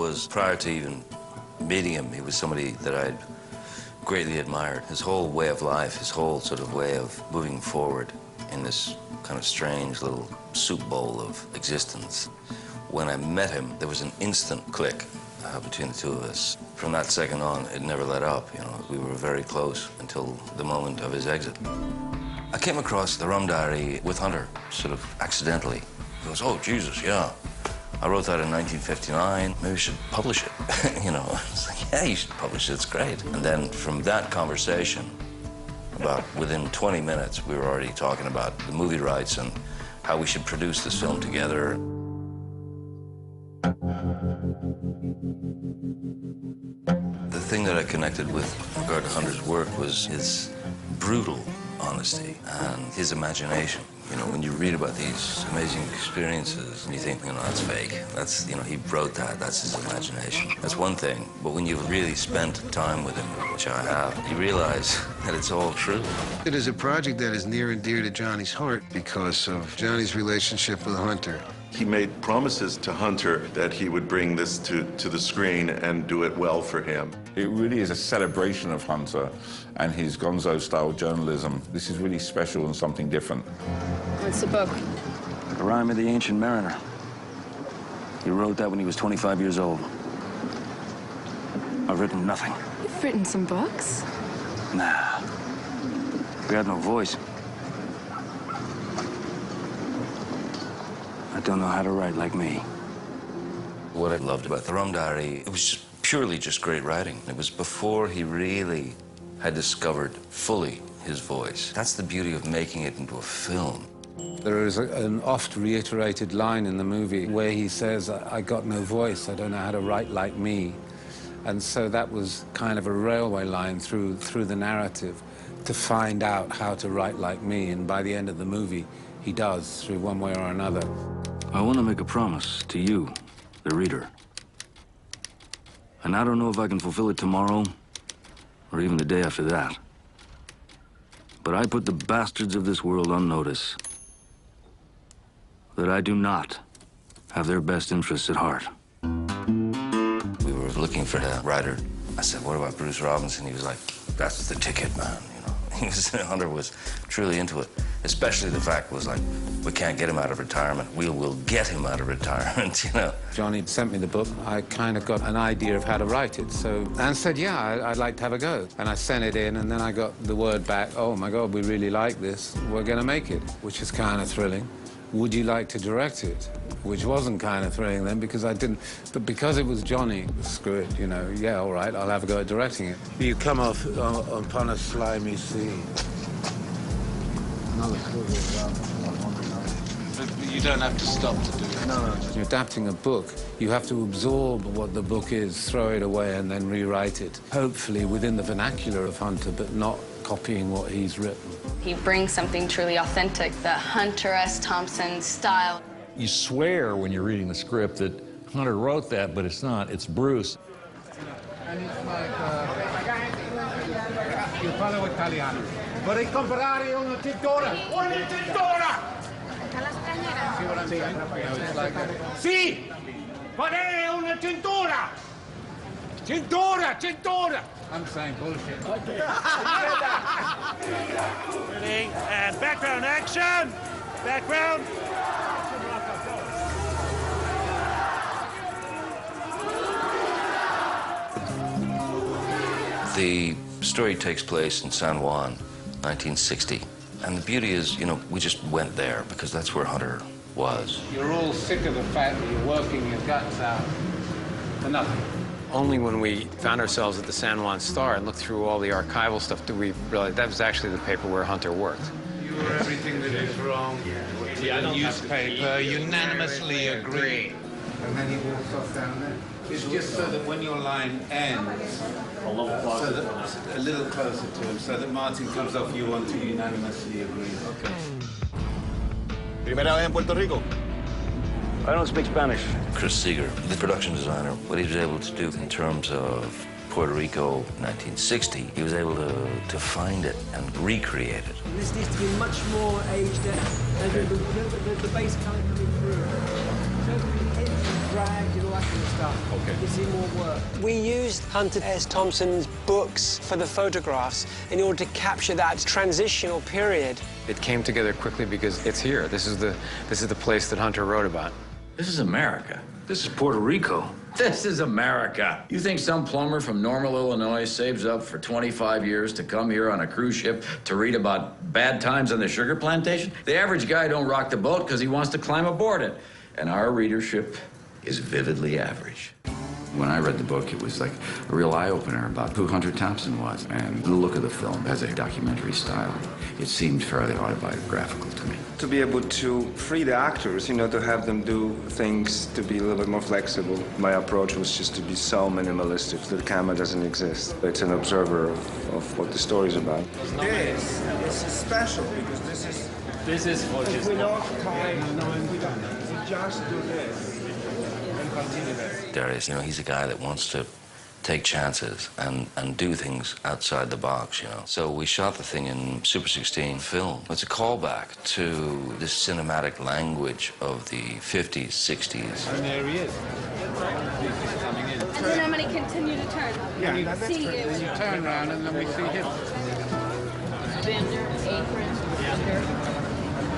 was, prior to even meeting him, he was somebody that I'd greatly admired. His whole way of life, his whole sort of way of moving forward in this kind of strange little soup bowl of existence. When I met him, there was an instant click between the two of us. From that second on, it never let up, you know. We were very close until the moment of his exit. I came across the Rum Diary with Hunter, sort of accidentally. He goes, oh, Jesus, yeah. I wrote that in 1959. Maybe we should publish it, you know. I was like, yeah, you should publish it, it's great. And then from that conversation, about within 20 minutes, we were already talking about the movie rights and how we should produce this film together. The thing that I connected with regard to Hunter's work was his brutal honesty and his imagination. You know, when you read about these amazing experiences and you think, you know, that's fake. That's, you know, he wrote that, that's his imagination. That's one thing. But when you've really spent time with him, which I have, you realize that it's all true. It is a project that is near and dear to Johnny's heart because of Johnny's relationship with Hunter. He made promises to Hunter that he would bring this to the screen and do it well for him. It really is a celebration of Hunter and his gonzo-style journalism. This is really special and something different. What's the book? The Rime of the Ancient Mariner. He wrote that when he was 25 years old. I've written nothing. You've written some books? Nah. We had no voice. I don't know how to write like me. What I loved about the Rum Diary, it was just purely just great writing. It was before he really had discovered fully his voice. That's the beauty of making it into a film. There is an oft reiterated line in the movie where he says, I got no voice, I don't know how to write like me. And so that was kind of a railway line through the narrative to find out how to write like me. And by the end of the movie, he does, through one way or another. I want to make a promise to you, the reader. And I don't know if I can fulfill it tomorrow or even the day after that. But I put the bastards of this world on notice that I do not have their best interests at heart. We were looking for a writer. I said, what about Bruce Robinson? He was like, that's the ticket, man, you know. Hunter was truly into it. Especially the fact was like, we can't get him out of retirement. We will get him out of retirement, you know. Johnny sent me the book. I kind of got an idea of how to write it, so... And said, yeah, I'd like to have a go. And I sent it in, and then I got the word back, oh, my God, we really like this. We're going to make it, which is kind of thrilling. Would you like to direct it? Which wasn't kind of thrilling then, because I didn't... But because it was Johnny, screw it, you know, yeah, all right, I'll have a go at directing it. You come off upon a slimy sea. You don't have to stop to do it. No. You're adapting a book. You have to absorb what the book is, throw it away, and then rewrite it. Hopefully within the vernacular of Hunter, but not copying what he's written. He brings something truly authentic, the Hunter S. Thompson style. You swear when you're reading the script that Hunter wrote that, but it's not. It's Bruce. And it's like, io parlo italiano. Vorrei comprare una tintura. Una tintura! Sì! Vorrei una tintura! Tintura! Tintura! I'm saying bullshit. Okay. Ready? And background action! Background! The story takes place in San Juan, 1960. And the beauty is, you know, we just went there because that's where Hunter was. You're all sick of the fact that you're working your guts out for nothing. Only when we found ourselves at the San Juan Star and looked through all the archival stuff did we realize that was actually the paper where Hunter worked. You were everything that is wrong. The newspaper unanimously agreed. And then he walks off down there. It's just so that when your line ends, a little closer to him, so that Martin comes off, you want to unanimously agree. Okay. Primera vez en Puerto Rico? I don't speak Spanish. Chris Seeger, the production designer, what he was able to do in terms of Puerto Rico 1960, he was able to find it and recreate it. This needs to be much more aged out. The bass kind of coming through. So the hits and drags and all that kind of stuff. stuff. Okay. You see more work. We used Hunter S. Thompson's books for the photographs in order to capture that transitional period. It came together quickly because it's here. This is the place that Hunter wrote about. This is America. This is Puerto Rico. This is America. You think some plumber from Normal, Illinois saves up for 25 years to come here on a cruise ship to read about bad times on the sugar plantation? The average guy don't rock the boat because he wants to climb aboard it. And our readership is vividly average. When I read the book, it was like a real eye-opener about who Hunter Thompson was. And the look of the film has a documentary style. It seemed fairly autobiographical to me. To be able to free the actors, you know, to have them do things to be a little bit more flexible. My approach was just to be so minimalistic. The camera doesn't exist. It's an observer of what the story's about. This is special because this is what is. We don't time, we just do this. Darius, you know, he's a guy that wants to take chances and do things outside the box, you know. So we shot the thing in Super 16 film. It's a callback to this cinematic language of the 50s, 60s. And there he is. He's coming in. And then I'm going to continue to turn. Yeah, you see you. Then you turn around and then we see him. Bender, apron, Bender.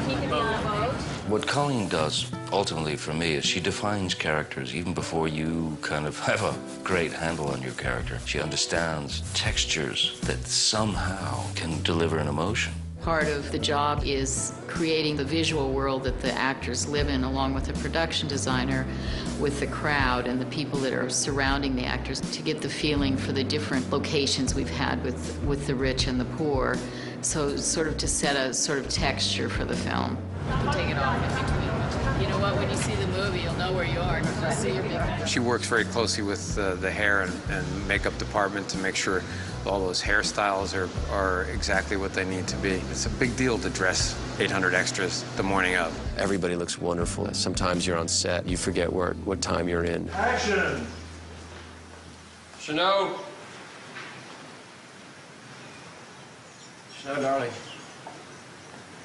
He can be on a boat. What Colleen does, ultimately, for me, is she defines characters even before you kind of have a great handle on your character. She understands textures that somehow can deliver an emotion. Part of the job is creating the visual world that the actors live in, along with the production designer, with the crowd and the people that are surrounding the actors, to get the feeling for the different locations we've had with the rich and the poor. So sort of to set a sort of texture for the film. Take it off in between. You know what? When you see the movie, you'll know where you are. You'll see your big. She works very closely with the hair and makeup department to make sure all those hairstyles are exactly what they need to be. It's a big deal to dress 800 extras the morning of. Everybody looks wonderful. Sometimes you're on set, you forget what time you're in. Action! Chanel. Chanel, darling.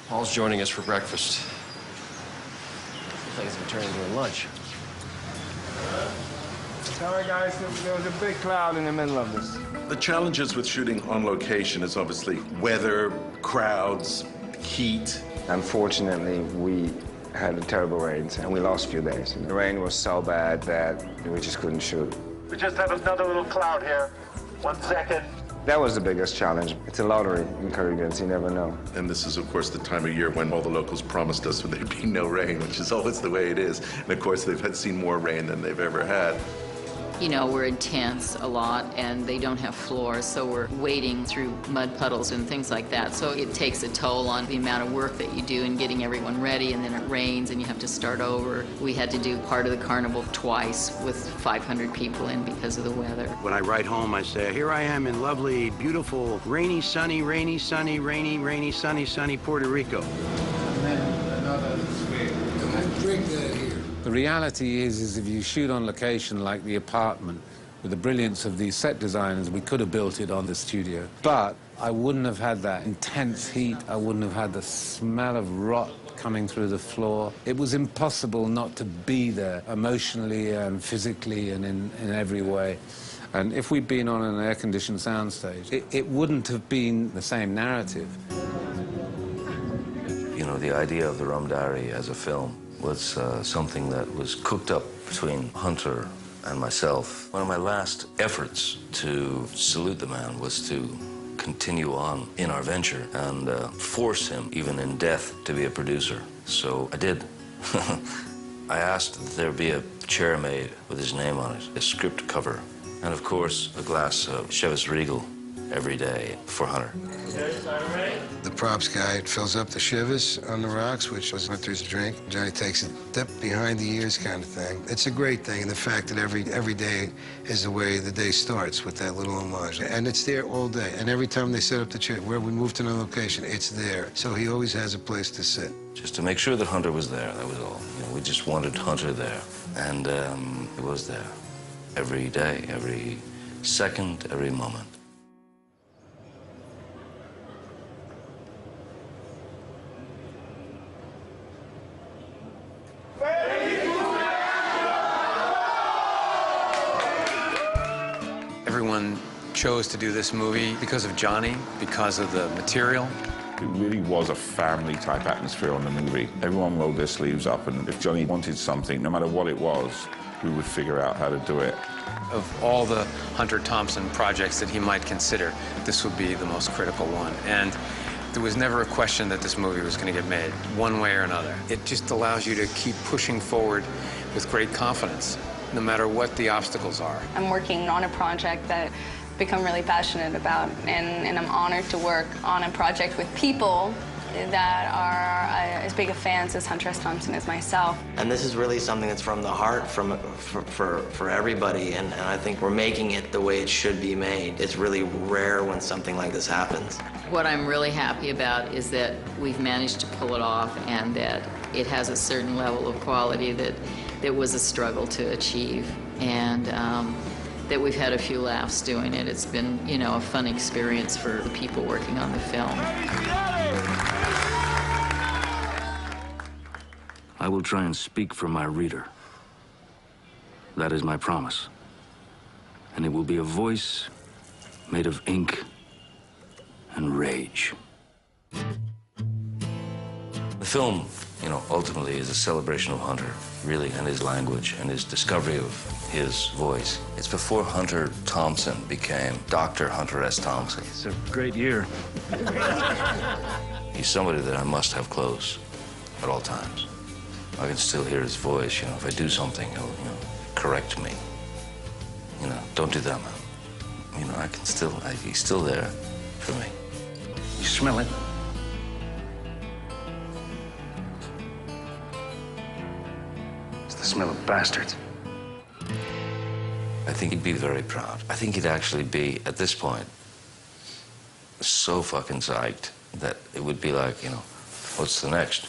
Paul's joining us for breakfast. Looks like it's gonna turn into a lunch. Sorry, guys, there was a big cloud in the middle of this. The challenges with shooting on location is obviously weather, crowds, heat. Unfortunately, we had terrible rains, and we lost a few days. The rain was so bad that we just couldn't shoot. We just have another little cloud here. 1 second. That was the biggest challenge. It's a lottery in Caribbean, so you never know. And this is, of course, the time of year when all the locals promised us there'd be no rain, which is always the way it is. And, of course, they've seen more rain than they've ever had. You know, we're in tents a lot, and they don't have floors, so we're wading through mud puddles and things like that. So it takes a toll on the amount of work that you do in getting everyone ready, and then it rains and you have to start over. We had to do part of the carnival twice with 500 people in because of the weather. When I write home, I say, here I am in lovely, beautiful, rainy, sunny, rainy, sunny, rainy, rainy, sunny, sunny Puerto Rico. And then another swig. And drink that here. The reality is if you shoot on location like the apartment, with the brilliance of these set designers, we could have built it on the studio. But I wouldn't have had that intense heat. I wouldn't have had the smell of rot coming through the floor. It was impossible not to be there emotionally and physically and in every way. And if we'd been on an air-conditioned soundstage, it wouldn't have been the same narrative. You know, the idea of the Rum Diary as a film was something that was cooked up between Hunter and myself. One of my last efforts to salute the man was to continue on in our venture and force him, even in death, to be a producer. So I did. I asked that there be a chair made with his name on it, a script cover, and of course, a glass of Chivas Regal every day for Hunter. The props guy fills up the Chivas on the rocks, which was Hunter's drink. Johnny takes a dip behind the ears kind of thing. It's a great thing, and the fact that every day is the way the day starts with that little homage. And it's there all day. And every time they set up the chair, where we move to another location, it's there. So he always has a place to sit. Just to make sure that Hunter was there, that was all. You know, we just wanted Hunter there. And he was there every day, every second, every moment. chose to do this movie because of Johnny, because of the material. It really was a family-type atmosphere on the movie. Everyone rolled their sleeves up, and if Johnny wanted something, no matter what it was, we would figure out how to do it. Of all the Hunter Thompson projects that he might consider, this would be the most critical one. And there was never a question that this movie was going to get made, one way or another. It just allows you to keep pushing forward with great confidence, no matter what the obstacles are. I'm working on a project that I've become really passionate about, and I'm honored to work on a project with people that are as big of fans as Hunter S. Thompson is myself. And this is really something that's from the heart for everybody, and I think we're making it the way it should be made. It's really rare when something like this happens. What I'm really happy about is that we've managed to pull it off, and that it has a certain level of quality that was a struggle to achieve, and that we've had a few laughs doing it. It's been, you know, a fun experience for the people working on the film. I will try and speak for my reader. That is my promise. And it will be a voice made of ink and rage. The film, you know, ultimately is a celebration of Hunter, really, and his language and his discovery of his voice. It's before Hunter Thompson became Dr. Hunter S. Thompson. It's a great year. He's somebody that I must have close at all times. I can still hear his voice, you know, if I do something, he'll, you know, correct me. You know, don't do that, man. You know, I can still, he's still there for me. You smell it? It's the smell of bastards. I think he'd be very proud. I think he'd actually be, at this point, so fucking psyched that it would be like, you know, what's the next?